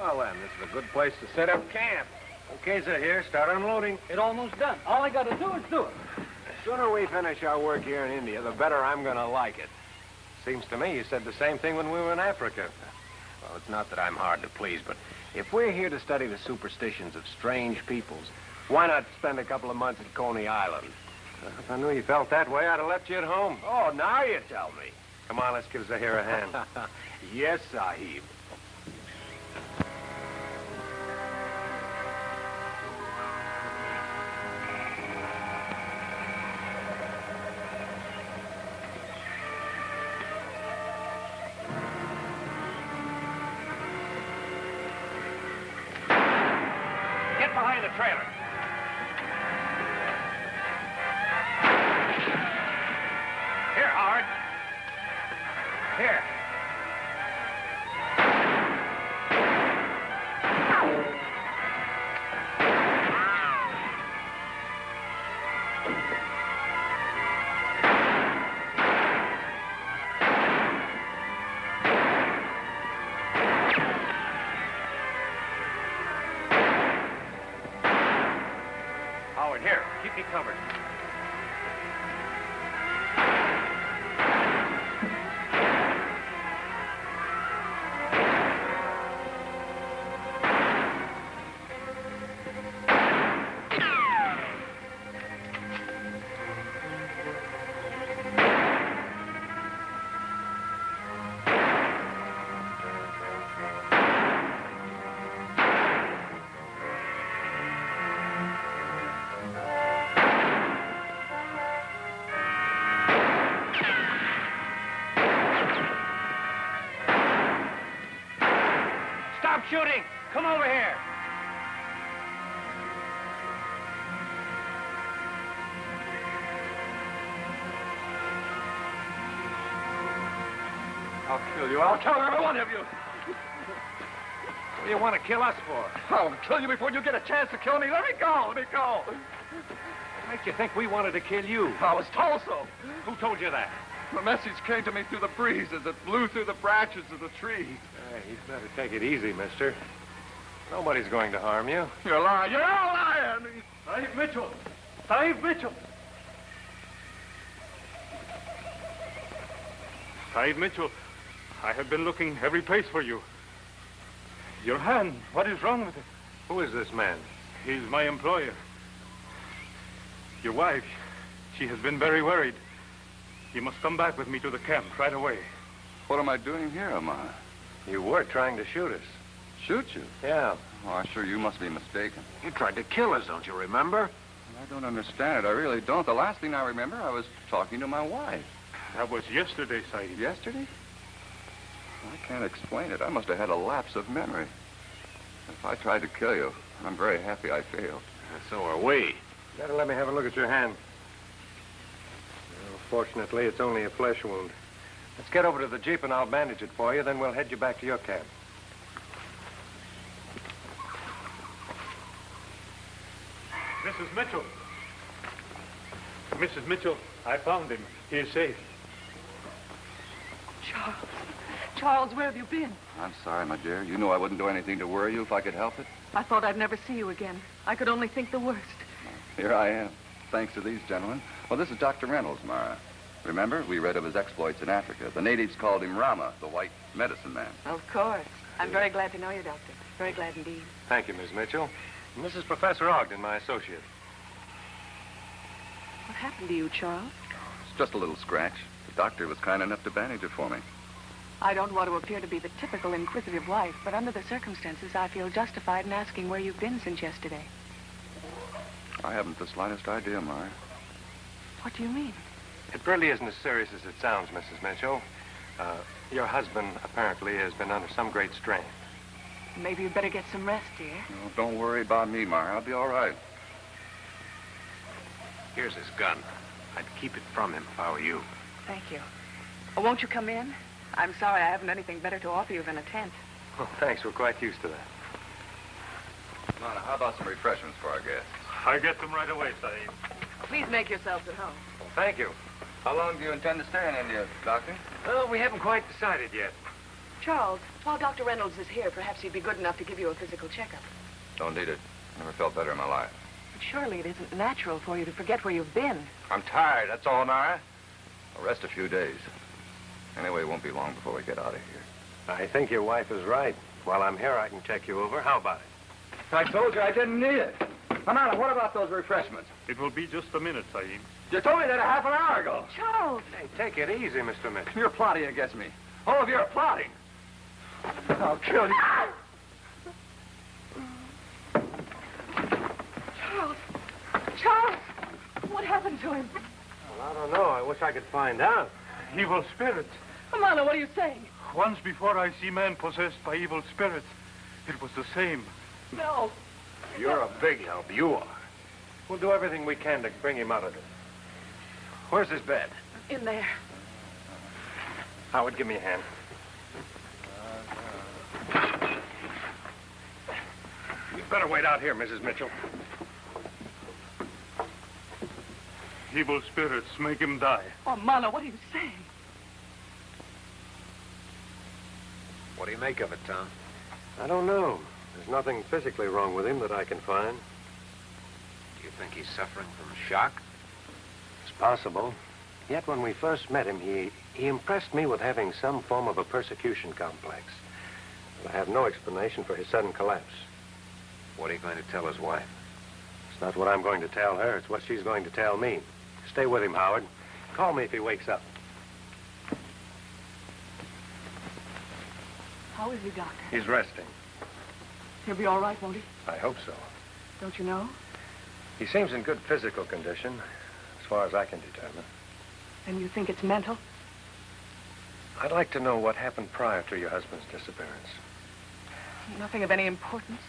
Well, then, this is a good place to set up camp. Okay, sir, here. Start unloading. It's almost done. All I gotta do is do it. The sooner we finish our work here in India, the better I'm gonna like it. Seems to me you said the same thing when we were in Africa. Well, it's not that I'm hard to please, but if we're here to study the superstitions of strange peoples, why not spend a couple of months at Coney Island? If I knew you felt that way, I'd have left you at home. Oh, now you tell me. Come on, let's give Zahir a hand. Yes, Sahib. Get behind the trailer. Here, Howard. Here. Howard, here. Keep me covered. Stop shooting! Come over here! I'll kill you. I'll kill every one of you. What do you want to kill us for? I'll kill you before you get a chance to kill me. Let me go. Let me go. What makes you think we wanted to kill you? I was told so. Who told you that? The message came to me through the breeze as it blew through the branches of the tree. You'd better take it easy, mister. Nobody's going to harm you. You're lying. You're all lying. Sahib Mitchell. Sahib Mitchell. Sahib Mitchell, I have been looking every place for you. Your hand, what is wrong with it? Who is this man? He's my employer. Your wife, she has been very worried. You must come back with me to the camp right away. What am I doing here, Ramar? You were trying to shoot us. Shoot you? Yeah. Oh, I'm sure you must be mistaken. You tried to kill us, don't you remember? I don't understand it. I really don't. The last thing I remember, I was talking to my wife. That was yesterday, Sahib. Yesterday? I can't explain it. I must have had a lapse of memory. If I tried to kill you, I'm very happy I failed. So are we. You better let me have a look at your hand. Well, fortunately, it's only a flesh wound. Let's get over to the Jeep and I'll bandage it for you, then we'll head you back to your camp. Mrs. Mitchell. Mrs. Mitchell, I found him. He is safe. Charles. Charles, where have you been? I'm sorry, my dear. You know I wouldn't do anything to worry you if I could help it. I thought I'd never see you again. I could only think the worst. Here I am, thanks to these gentlemen. Well, this is Dr. Reynolds, Mara. Remember, we read of his exploits in Africa. The natives called him Rama, the white medicine man. Of course. I'm very glad to know you, Doctor. Very glad indeed. Thank you, Miss Mitchell. And this is Professor Ogden, my associate. What happened to you, Charles? It's just a little scratch. The doctor was kind enough to bandage it for me. I don't want to appear to be the typical inquisitive wife, but under the circumstances, I feel justified in asking where you've been since yesterday. I haven't the slightest idea, Mara. What do you mean? It really isn't as serious as it sounds, Mrs. Mitchell. Your husband apparently has been under some great strain. Maybe you'd better get some rest, dear. Oh, don't worry about me, Mara. I'll be all right. Here's his gun. I'd keep it from him if I were you. Thank you. Oh, won't you come in? I'm sorry I haven't anything better to offer you than a tent. Oh, thanks. We're quite used to that. Mara, how about some refreshments for our guests? I get them right away, Sahib. Please make yourselves at home. Well, thank you. How long do you intend to stay in India, Doctor? Well, we haven't quite decided yet. Charles, while Dr. Reynolds is here, perhaps he'd be good enough to give you a physical checkup. Don't need it. Never felt better in my life. But surely it isn't natural for you to forget where you've been. I'm tired, that's all, Nara. I'll rest a few days. Anyway, it won't be long before we get out of here. I think your wife is right. While I'm here, I can check you over. How about it? I told you I didn't need it. Amanda, what about those refreshments? It will be just a minute, Sahib. You told me that a half an hour ago. Charles! Hey, take it easy, Mr. Mitchell. You're plotting against me. All of you are plotting. I'll kill you. Charles! Charles! What happened to him? Well, I don't know. I wish I could find out. Evil spirits. Amanda, what are you saying? Once before I see man possessed by evil spirits. It was the same. No. You're a big help. You are. We'll do everything we can to bring him out of it. Where's his bed? In there. Howard, give me a hand. You'd better wait out here, Mrs. Mitchell. Evil spirits make him die. Oh, Amanda, what are you saying? What do you make of it, Tom? I don't know. There's nothing physically wrong with him that I can find. Do you think he's suffering from shock? It's possible. Yet when we first met him, he impressed me with having some form of a persecution complex. But I have no explanation for his sudden collapse. What are you going to tell his wife? It's not what I'm going to tell her. It's what she's going to tell me. Stay with him, Howard. Call me if he wakes up. How is he, Doctor? He's resting. He'll be all right, won't he? I hope so. Don't you know? He seems in good physical condition, as far as I can determine. And you think it's mental? I'd like to know what happened prior to your husband's disappearance. Nothing of any importance.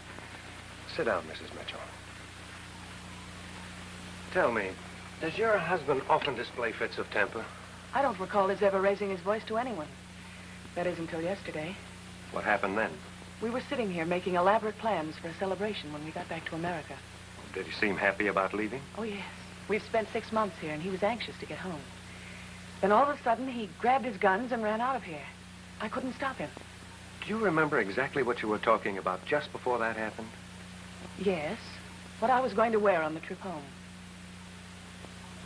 Sit down, Mrs. Mitchell. Tell me, does your husband often display fits of temper? I don't recall his ever raising his voice to anyone. That is until yesterday. What happened then? We were sitting here making elaborate plans for a celebration when we got back to America. Did he seem happy about leaving? Oh, yes. We've spent 6 months here, and he was anxious to get home. Then all of a sudden, he grabbed his guns and ran out of here. I couldn't stop him. Do you remember exactly what you were talking about just before that happened? Yes. What I was going to wear on the trip home.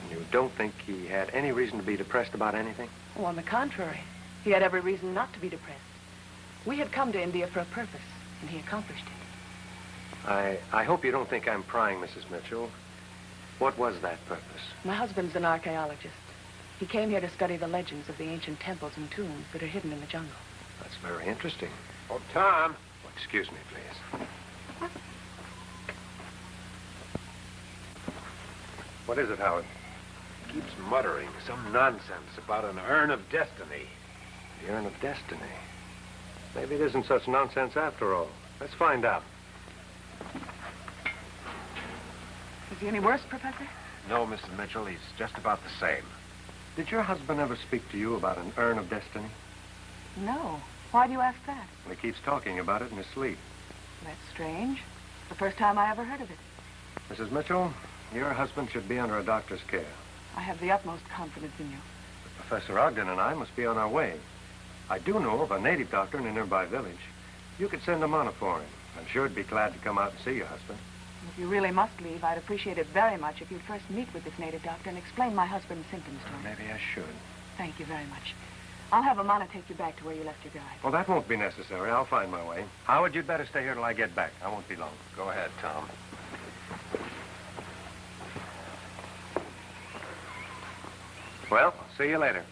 And you don't think he had any reason to be depressed about anything? Oh, on the contrary. He had every reason not to be depressed. We had come to India for a purpose, and he accomplished it. I hope you don't think I'm prying, Mrs. Mitchell. What was that purpose? My husband's an archaeologist. He came here to study the legends of the ancient temples and tombs that are hidden in the jungle. That's very interesting. Oh, Tom. Oh, excuse me, please. What is it, Howard? Keeps muttering some nonsense about an urn of destiny. The urn of destiny. Maybe it isn't such nonsense after all. Let's find out. Is he any worse, Professor? No, Mrs. Mitchell, he's just about the same. Did your husband ever speak to you about an urn of destiny? No. Why do you ask that? Well, he keeps talking about it in his sleep. That's strange. The first time I ever heard of it. Mrs. Mitchell, your husband should be under a doctor's care. I have the utmost confidence in you. But Professor Ogden and I must be on our way. I do know of a native doctor in a nearby village. You could send him on for him. I'm sure he'd be glad to come out and see your husband. If you really must leave, I'd appreciate it very much if you'd first meet with this native doctor and explain my husband's symptoms to him. Maybe I should. Thank you very much. I'll have Amana take you back to where you left your guide. Well, that won't be necessary. I'll find my way. Howard, you'd better stay here till I get back. I won't be long. Go ahead, Tom. Well, see you later.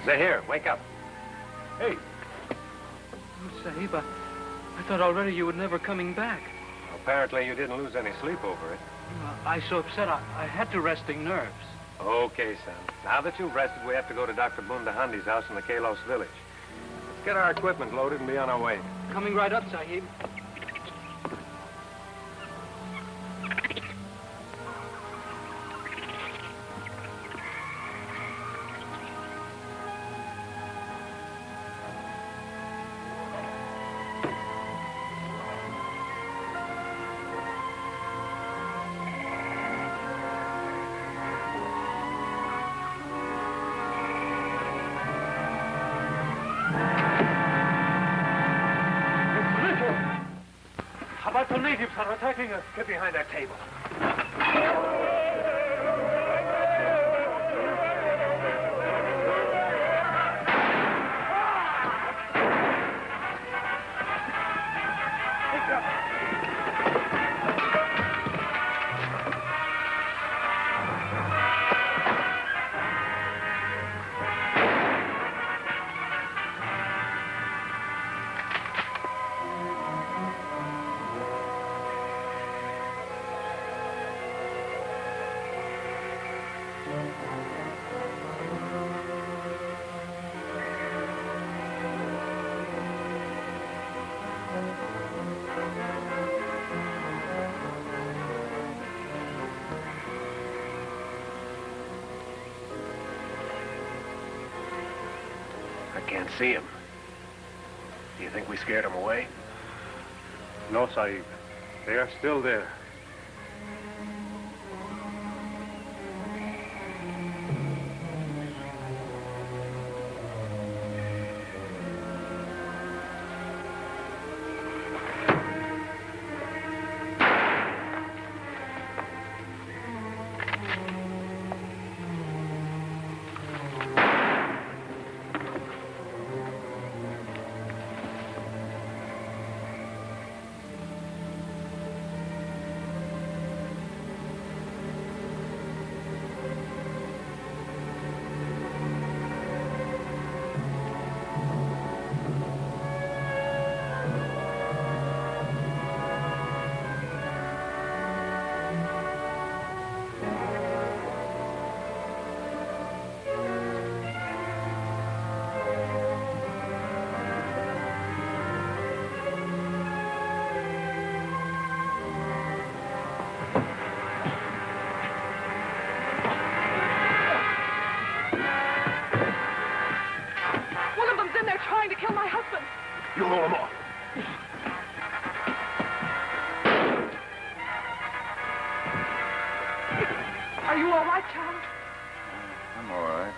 Say, here, wake up. Hey. Oh, Sahib, I thought already you were never coming back. Apparently you didn't lose any sleep over it. I so upset I had to resting nerves. Okay, son. Now that you've rested, we have to go to Dr. Bundahandi's house in the Kalos village. Let's get our equipment loaded and be on our way. Coming right up, Sahib. How about the natives are attacking us? Get behind that table. I can't see him. Do you think we scared him away? No, Sahib. They are still there. Trying to kill my husband. You hold him off. Are you all right, Charles? I'm all right.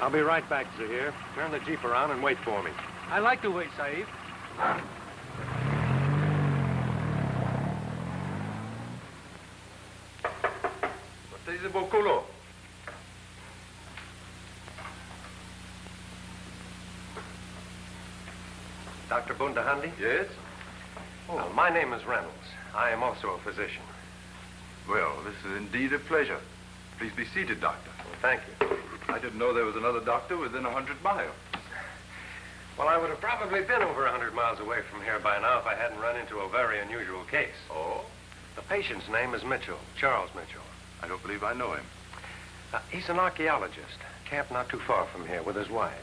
I'll be right back, Zahir. Turn the Jeep around and wait for me. I like to wait, Sahib. Dr. Bundahandi? Yes? Oh, my name is Reynolds. I am also a physician. Well, this is indeed a pleasure. Please be seated, Doctor. Well, thank you. I didn't know there was another doctor within 100 miles. Well, I would have probably been over 100 miles away from here by now if I hadn't run into a very unusual case. Oh? The patient's name is Mitchell, Charles Mitchell. I don't believe I know him. He's an archaeologist, camped not too far from here with his wife.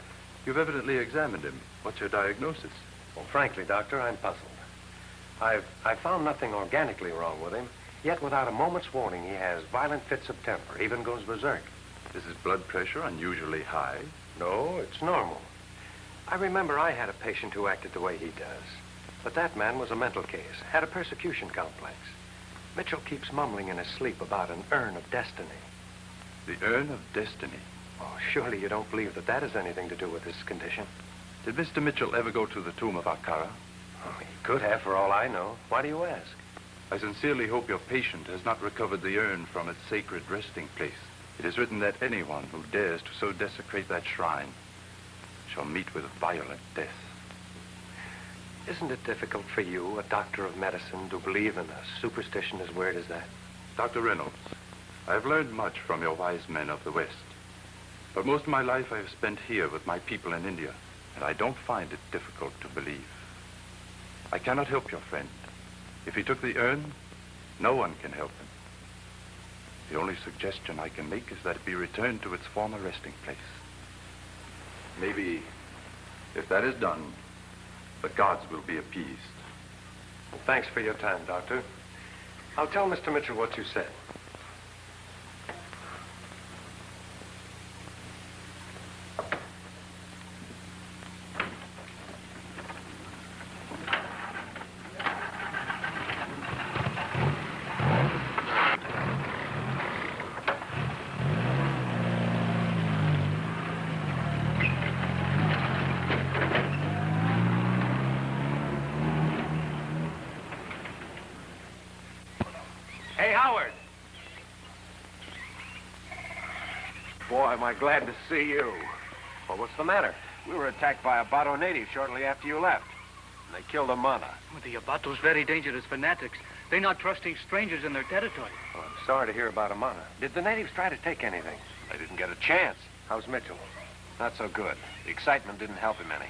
You've evidently examined him. What's your diagnosis? Well, frankly, Doctor, I'm puzzled. I've found nothing organically wrong with him, yet without a moment's warning, he has violent fits of temper, even goes berserk. Is his blood pressure unusually high? No, it's normal. I remember I had a patient who acted the way he does. But that man was a mental case, had a persecution complex. Mitchell keeps mumbling in his sleep about an urn of destiny. The urn of destiny? Oh, surely you don't believe that that has anything to do with his condition? Did Mr. Mitchell ever go to the tomb of Akara? Oh, he could have, for all I know. Why do you ask? I sincerely hope your patient has not recovered the urn from its sacred resting place. It is written that anyone who dares to so desecrate that shrine shall meet with violent death. Isn't it difficult for you, a doctor of medicine, to believe in a superstition as weird as that? Dr. Reynolds, I have learned much from your wise men of the West. But most of my life I have spent here with my people in India, and I don't find it difficult to believe. I cannot help your friend. If he took the urn, no one can help him. The only suggestion I can make is that it be returned to its former resting place. Maybe, if that is done, the gods will be appeased. Thanks for your time, Doctor. I'll tell Mr. Mitchell what you said. Hey, Howard. Boy, am I glad to see you. Well, what's the matter? We were attacked by Abato natives shortly after you left. And they killed a mana. The Abato's very dangerous fanatics. They're not trusting strangers in their territory. Well, I'm sorry to hear about Amana. Did the natives try to take anything? They didn't get a chance. How's Mitchell? Not so good. The excitement didn't help him any.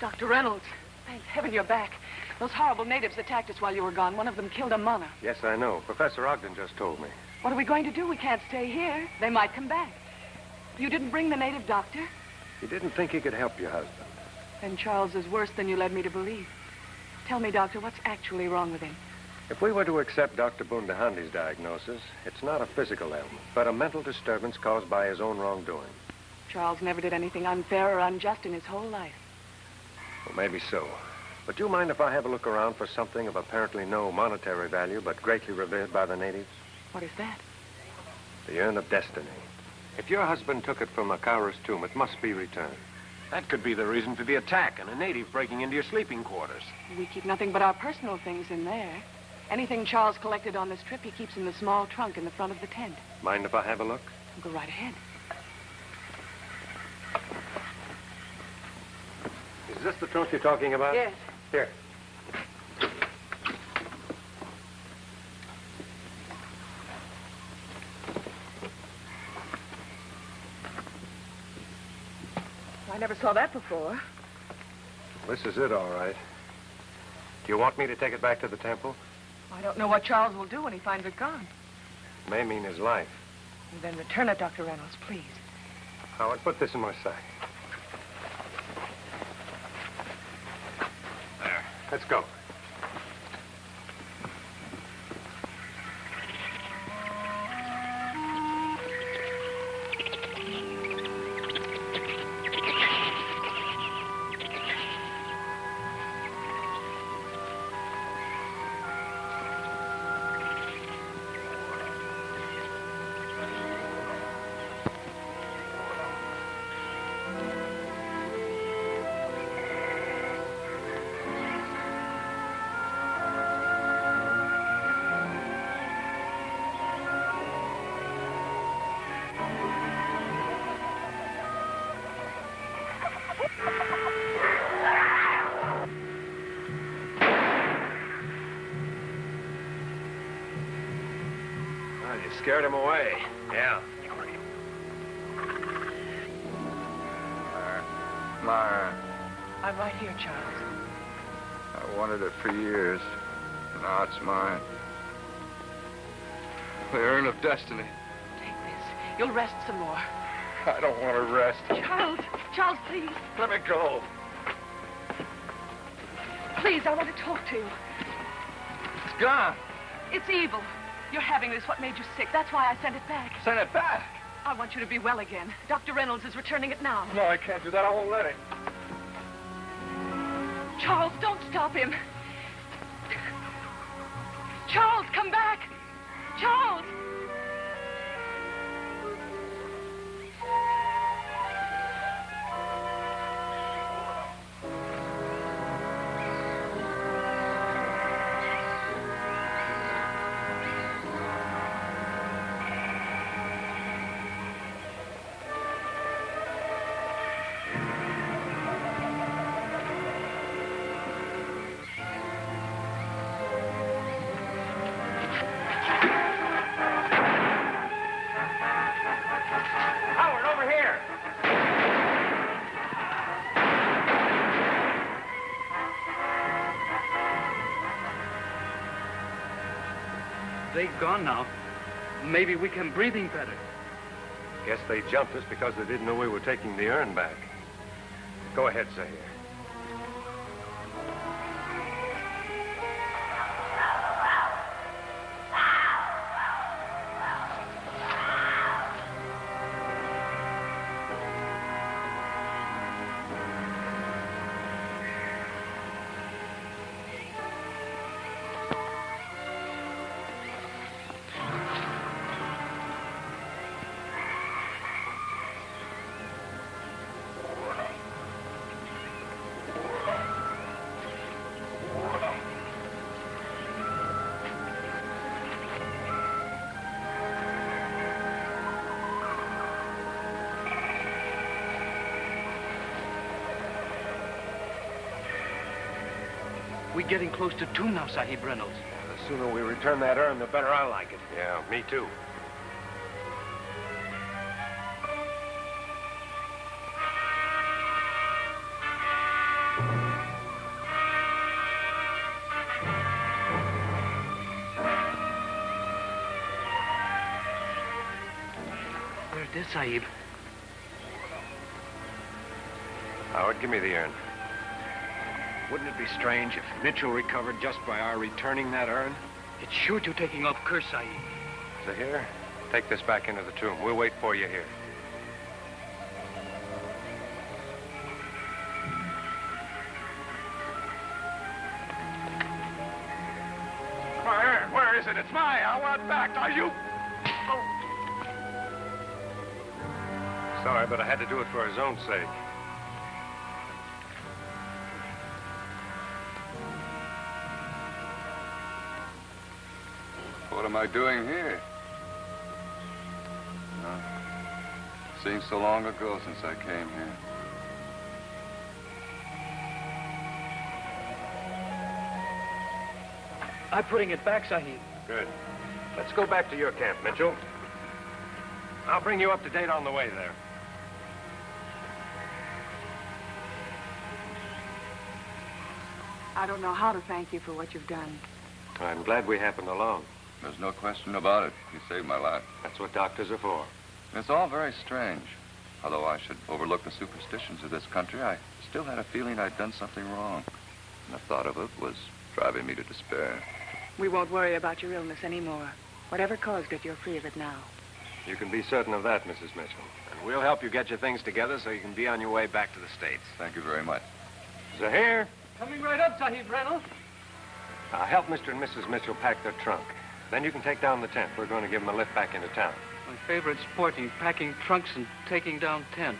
Dr. Reynolds, thank heaven you're back. Those horrible natives attacked us while you were gone. One of them killed a mana. Yes, I know. Professor Ogden just told me. What are we going to do? We can't stay here. They might come back. You didn't bring the native doctor? He didn't think he could help your husband. Then Charles is worse than you led me to believe. Tell me, Doctor, what's actually wrong with him? If we were to accept Dr. Bundahandi's diagnosis, it's not a physical ailment, but a mental disturbance caused by his own wrongdoing. Charles never did anything unfair or unjust in his whole life. Well, maybe so. But do you mind if I have a look around for something of apparently no monetary value, but greatly revered by the natives? What is that? The Urn of Destiny. If your husband took it from Makara's tomb, it must be returned. That could be the reason for the attack and a native breaking into your sleeping quarters. We keep nothing but our personal things in there. Anything Charles collected on this trip, he keeps in the small trunk in the front of the tent. Mind if I have a look? Go right ahead. Is this the trunk you're talking about? Yes. Here. I never saw that before. This is it, all right. Do you want me to take it back to the temple? I don't know what Charles will do when he finds it gone. It may mean his life. Then return it, Dr. Reynolds, please. Howard, put this in my sack. There. Let's go. You scared him away. Yeah. Mara, I'm right here, Charles. I wanted it for years. Now it's mine. The Urn of Destiny. Take this. You'll rest some more. I don't want to rest. Charles! Charles, please. Let me go. Please, I want to talk to you. It's gone. It's evil. You're having this. What made you sick? That's why I sent it back. Send it back. I want you to be well again. Dr. Reynolds is returning it now. No, I can't do that. I won't let him. Charles, don't stop him. Charles, come back. Charles! here. They've gone now. Maybe we can breathing better. Guess they jumped us because they didn't know we were taking the urn back. Go ahead, Zahir. We're getting close to tomb now, Sahib Reynolds. The sooner we return that urn, the better I like it. Yeah, me too. Where it is, Sahib? Howard, give me the urn. Wouldn't it be strange if Mitchell recovered just by our returning that urn? It's sure to taking off curse, Sahib. Zahir, take this back into the tomb. We'll wait for you here. My urn, where is it? It's mine. I want it back. Are you? Sorry, but I had to do it for his own sake. What am I doing here? Well, seems so long ago since I came here. I'm putting it back, Sahib. Good. Let's go back to your camp, Mitchell. I'll bring you up to date on the way there. I don't know how to thank you for what you've done. I'm glad we happened along. There's no question about it. You saved my life. That's what doctors are for. It's all very strange. Although I should overlook the superstitions of this country, I still had a feeling I'd done something wrong. And the thought of it was driving me to despair. We won't worry about your illness anymore. Whatever caused it, you're free of it now. You can be certain of that, Mrs. Mitchell. And we'll help you get your things together so you can be on your way back to the States. Thank you very much. Zahir, Coming right up, Sahib Reynolds. I'll help Mr. and Mrs. Mitchell pack their trunk. Then you can take down the tent. We're going to give them a lift back into town. My favorite sporting, packing trunks and taking down tents.